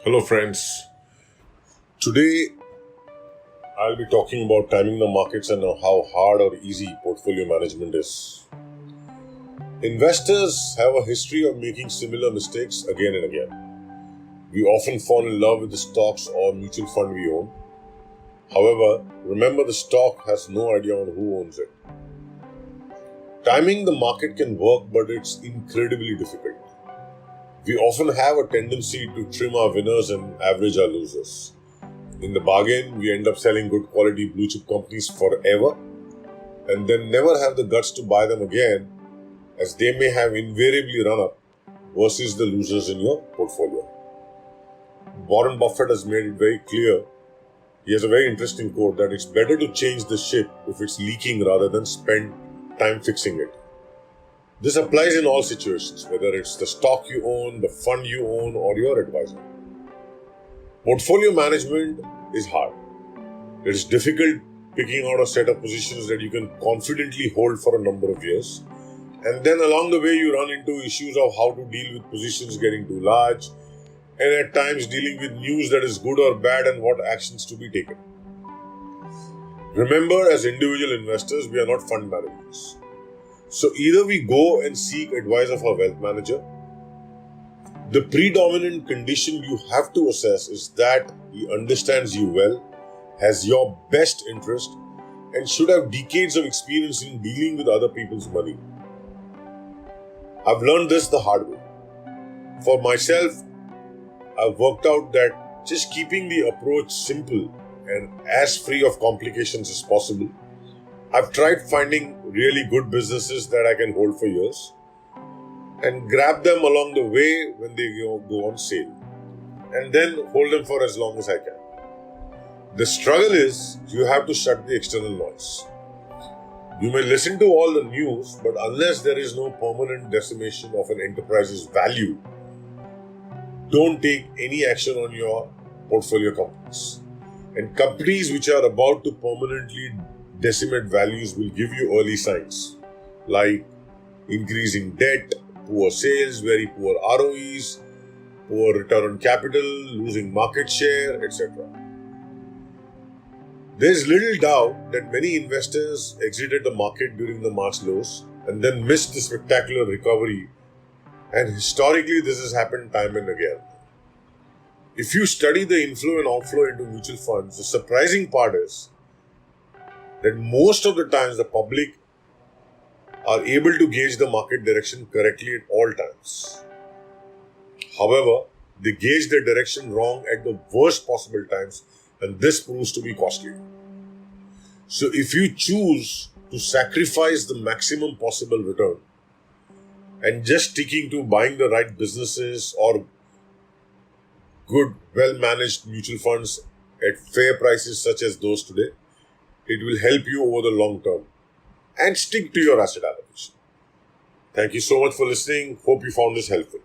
Hello, friends. Today, I'll be talking about timing the markets and how hard or easy portfolio management is. Investors have a history of making similar mistakes again and again. We often fall in love with the stocks or mutual fund we own. However, remember the stock has no idea on who owns it. Timing the market can work, but it's incredibly difficult. We often have a tendency to trim our winners and average our losers. In the bargain, we end up selling good quality blue chip companies forever and then never have the guts to buy them again, as they may have invariably run up versus the losers in your portfolio. Warren Buffett has made it very clear. He has a very interesting quote that it's better to change the ship if it's leaking rather than spend time fixing it. This applies in all situations, whether it's the stock you own, the fund you own, or your advisor. Portfolio management is hard. It is difficult picking out a set of positions that you can confidently hold for a number of years. And then along the way, you run into issues of how to deal with positions getting too large, and at times dealing with news that is good or bad and what actions to be taken. Remember, as individual investors, we are not fund managers. So either we go and seek advice of a wealth manager. The predominant condition you have to assess is that he understands you well, has your best interest, and should have decades of experience in dealing with other people's money. I've learned this the hard way. For myself, I've worked out that just keeping the approach simple and as free of complications as possible. I've tried finding really good businesses that I can hold for years and grab them along the way when they go on sale, and then hold them for as long as I can. The struggle is you have to shut the external noise. You may listen to all the news, but unless there is no permanent decimation of an enterprise's value, don't take any action on your portfolio companies. And companies which are about to permanently decimate values will give you early signs like increasing debt, poor sales, very poor ROEs, poor return on capital, losing market share, etc. There is little doubt that many investors exited the market during the March lows and then missed the spectacular recovery, and historically this has happened time and again. If you study the inflow and outflow into mutual funds, the surprising part is that most of the times the public are able to gauge the market direction correctly at all times. However, they gauge the direction wrong at the worst possible times, and this proves to be costly. So if you choose to sacrifice the maximum possible return and just sticking to buying the right businesses or good, well-managed mutual funds at fair prices such as those today, it will help you over the long term and stick to your asset allocation. Thank you so much for listening. Hope you found this helpful.